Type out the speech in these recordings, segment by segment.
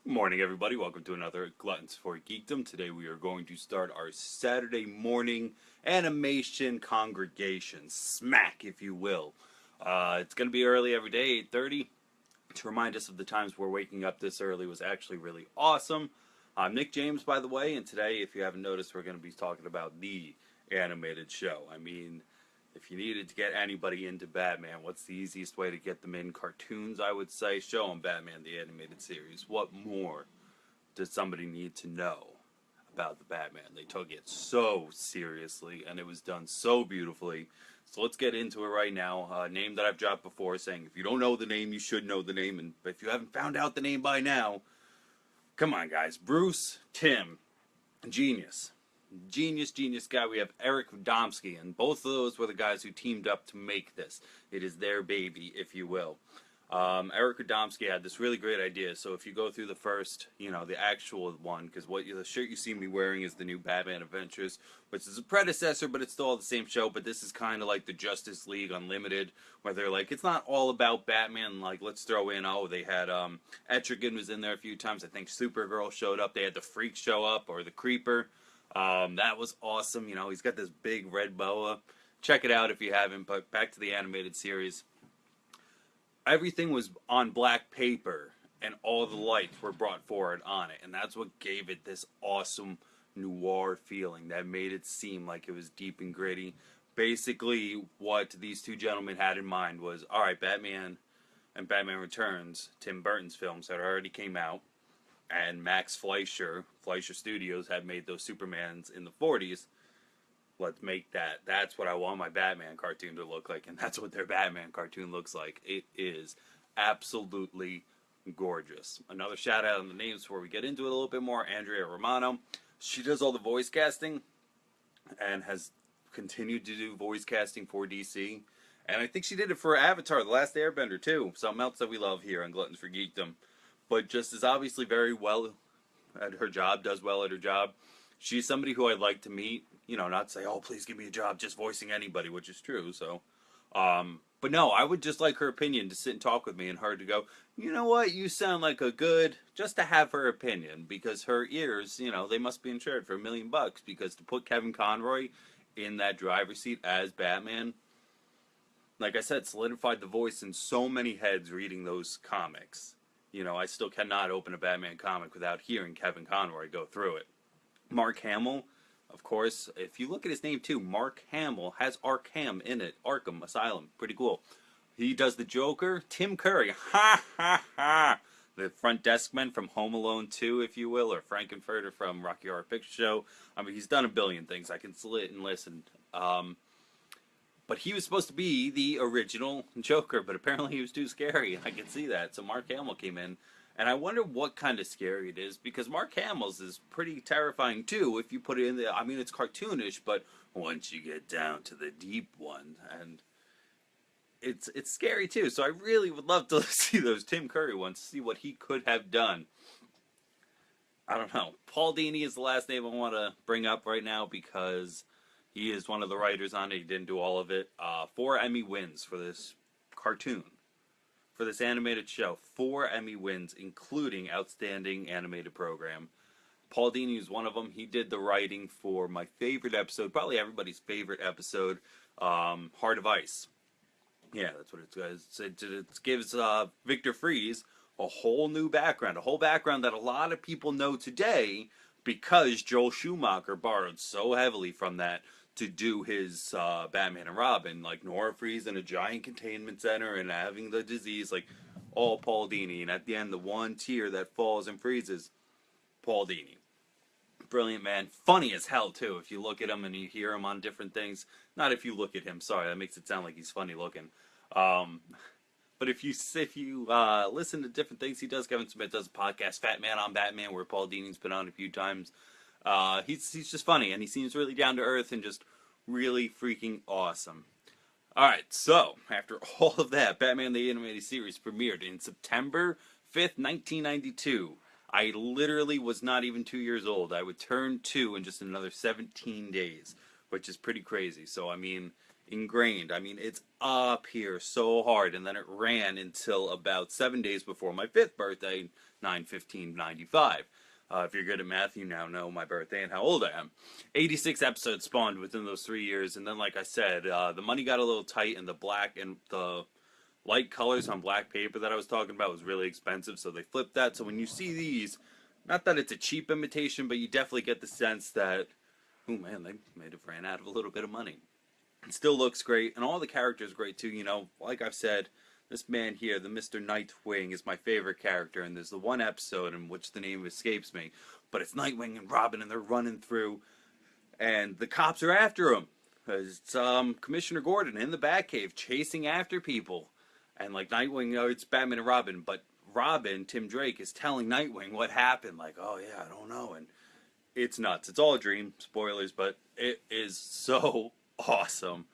Good morning, everybody. Welcome to another Gluttons for Geekdom. Today we are going to start our Saturday morning animation congregation. Smack, if you will. It's going to be early every day, 8:30. To remind us of the times we're waking up this early was actually really awesome. I'm Nick James, by the way, and today, if you haven't noticed, we're going to be talking about the animated show. I mean, if you needed to get anybody into Batman, what's the easiest way to get them in? Cartoons, I would say. Show them Batman, the animated series. What more does somebody need to know about the Batman? They took it so seriously, and it was done so beautifully. So let's get into it right now. A name that I've dropped before, saying if you don't know the name, you should know the name. And if you haven't found out the name by now, come on, guys. Bruce Timm, genius. Genius guy. We have Eric Radomski, and both of those were the guys who teamed up to make this. It is their baby, if you will. Eric Radomski had this really great idea. So if you go through the first, the actual one, because the shirt you see me wearing is the new Batman Adventures, which is a predecessor, but it's still all the same show. But this is kind of like the Justice League Unlimited, where they're like, it's not all about Batman. Like, let's throw in, they had Etrigan was in there a few times. I think Supergirl showed up. They had the Freak show up, or the Creeper. That was awesome. He's got this big red boa. Check it out if you haven't. But back to the animated series. Everything was on black paper, and all the lights were brought forward on it. And that's what gave it this awesome noir feeling that made it seem like it was deep and gritty. Basically, what these two gentlemen had in mind was, all right, Batman and Batman Returns, Tim Burton's films that already came out, and Max Fleischer Studios had made those Supermans in the 40s. Let's make that. That's what I want my Batman cartoon to look like, and that's what their Batman cartoon looks like. It is absolutely gorgeous. Another shout out on the names before we get into it a little bit more. Andrea Romano. She does all the voice casting and has continued to do voice casting for DC. And I think she did it for Avatar, The Last Airbender, too. Something else that we love here on Gluttons for Geekdom. But just is obviously very well at her job, does well at her job. She's somebody who I'd like to meet, not say, oh, please give me a job just voicing anybody, which is true, so. But no, I would just like her opinion to sit and talk with me and her to go, you know what, you sound like a good, just to have her opinion, because her ears, they must be insured for $1 million, because to put Kevin Conroy in that driver's seat as Batman, like I said, solidified the voice in so many heads reading those comics. I still cannot open a Batman comic without hearing Kevin Conroy go through it. Mark Hamill, of course, if you look at his name too, Mark Hamill has Arkham in it. Arkham Asylum. Pretty cool. He does the Joker. Tim Curry. Ha ha ha. The front desk man from Home Alone 2, if you will, or Frankenfurter from Rocky Horror Picture Show. I mean, he's done a billion things. I can sit and listen. But he was supposed to be the original Joker, but apparently he was too scary, and I can see that. So Mark Hamill came in, and I wonder what kind of scary it is, because Mark Hamill's is pretty terrifying too if you put it in the. I mean, it's cartoonish, but once you get down to the deep one, and it's scary too. So I really would love to see those Tim Curry ones, see what he could have done. I don't know. Paul Dini is the last name I want to bring up right now because he is one of the writers on it. He didn't do all of it. 4 Emmy wins for this cartoon. For this animated show. 4 Emmy wins, including Outstanding Animated Program. Paul Dini is one of them. He did the writing for my favorite episode, probably everybody's favorite episode, Heart of Ice. Yeah, that's what it does. It gives Victor Fries a whole new background. A whole background that a lot of people know today because Joel Schumacher borrowed so heavily from that to do his Batman and Robin, like Nora Freeze in a giant containment center and having the disease, like all Paul Dini. And at the end, the one tear that falls and freezes, Paul Dini. Brilliant man. Funny as hell, too, if you look at him and you hear him on different things. Not if you look at him, sorry, that makes it sound like he's funny looking. But if you listen to different things he does, Kevin Smith does a podcast, Fat Man on Batman, where Paul Dini's been on a few times. He's just funny, and he seems really down to earth and just really freaking awesome. Alright, so, after all of that, Batman the Animated Series premiered in September 5th, 1992. I literally was not even 2 years old. I would turn 2 in just another 17 days, which is pretty crazy. So, I mean, ingrained. I mean, it's up here so hard, and then it ran until about 7 days before my 5th birthday, 9/15/95. If you're good at math, you now know my birthday and how old I am. 86 episodes spawned within those 3 years, and then, like I said, the money got a little tight, and the black and the light colors on black paper that I was talking about was really expensive, so they flipped that. So when you see these, not that it's a cheap imitation, but you definitely get the sense that, oh man, they might have ran out of a little bit of money. It still looks great, and all the characters are great too. You know, like I've said, this man here, the Mr. Nightwing, is my favorite character, and there's the one episode in which the name escapes me, but it's Nightwing and Robin, and they're running through, and the cops are after him. It's Commissioner Gordon in the Batcave chasing after people, and like Nightwing, it's Batman and Robin, but Robin, Tim Drake, is telling Nightwing what happened. Like, oh yeah, I don't know, and it's nuts. It's all a dream. Spoilers, but it is so awesome.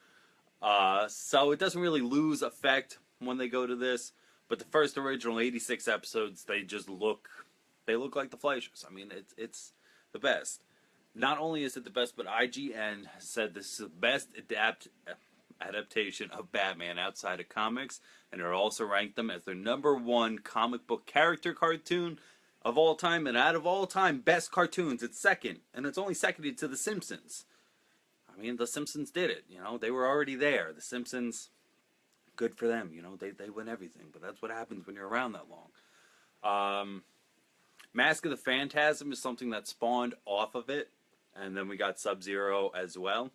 So it doesn't really lose effect when they go to this, but the first original 86 episodes, they look like the Fleischers. I mean, it's the best. Not only is it the best, but IGN said this is the best adaptation of Batman outside of comics, and it also ranked them as their #1 comic book character cartoon of all time, and out of all time best cartoons, it's second, and it's only seconded to The Simpsons. I mean, The Simpsons did it, you know, they were already there. The Simpsons, good for them, you know, they win everything, but that's what happens when you're around that long. Mask of the Phantasm is something that spawned off of it, and then we got Sub-Zero as well.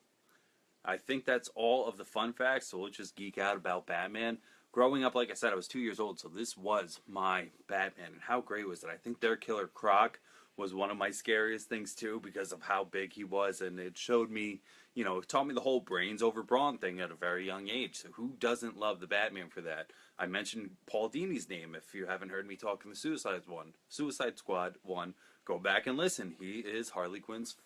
I think that's all of the fun facts, so we'll just geek out about Batman. Growing up, like I said, I was 2 years old, so this was my Batman, and how great was it? I think their Killer Croc was one of my scariest things too, because of how big he was, and it showed me, you know, it taught me the whole brains over brawn thing at a very young age. So who doesn't love the Batman for that? I mentioned Paul Dini's name. If you haven't heard me talk in the Suicide Squad one, go back and listen. He is Harley Quinn's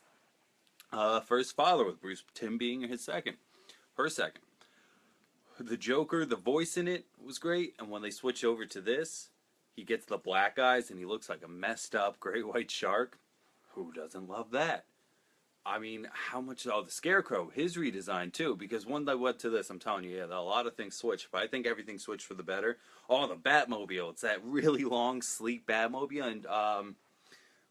first father, with Bruce Timm being her second. The Joker, the voice in it was great, and when they switch over to this, he gets the black eyes and he looks like a messed up great white shark. Who doesn't love that? I mean, how much? Oh, the Scarecrow, his redesign too, because when I went to this, I'm telling you, yeah, a lot of things switched, but I think everything switched for the better. Oh, the Batmobile, it's that really long, sleek Batmobile, and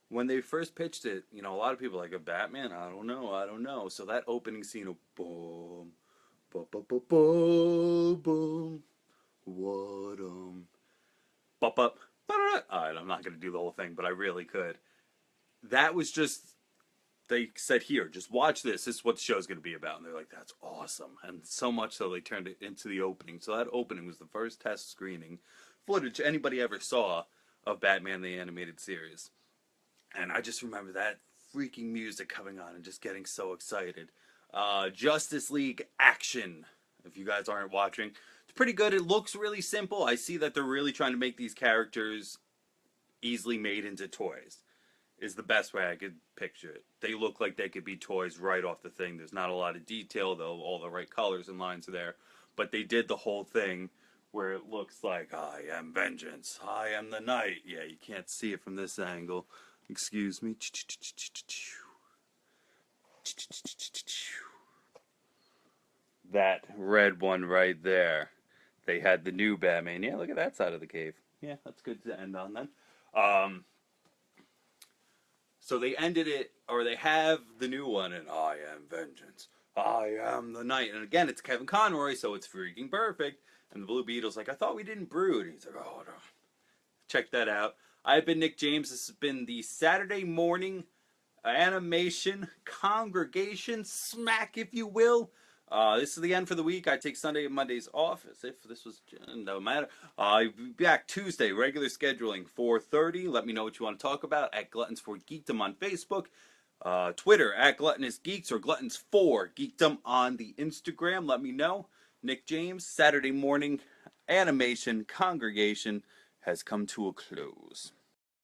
when they first pitched it, you know, a lot of people are like, a Batman? I don't know. So that opening scene of boom, boom, boom, boom, boom, boom, what Alright, I'm not going to do the whole thing, but I really could. That was just, they said, here, just watch this. This is what the show's going to be about. And they're like, that's awesome. And so much so they turned it into the opening. So that opening was the first test screening footage anybody ever saw of Batman the Animated Series. And I just remember that freaking music coming on and just getting so excited. Justice League Action, if you guys aren't watching, it's pretty good. It looks really simple. I see that they're really trying to make these characters easily made into toys, is the best way I could picture it. They look like they could be toys right off the thing. There's not a lot of detail, though. All the right colors and lines are there. But they did the whole thing where it looks like, I am vengeance. I am the night. Yeah, you can't see it from this angle. Excuse me. That red one right there. They had the new Batman. Yeah, look at that side of the cave. Yeah, that's good to end on then. So they ended it, or they have the new one, and I am vengeance. I am the night. And again, it's Kevin Conroy, so it's freaking perfect. And the Blue Beetle's like, I thought we didn't brood. And he's like, oh, no. Check that out. I've been Nick James. This has been the Saturday morning animation congregation smack, if you will. This is the end for the week. I take Sunday and Mondays off, as if this was, no matter. I'll be back Tuesday, regular scheduling, 4:30. Let me know what you want to talk about at Gluttons for Geekdom on Facebook. Twitter, at Gluttonous Geeks, or Gluttons for Geekdom on the Instagram. Let me know. Nick James, Saturday morning animation congregation has come to a close.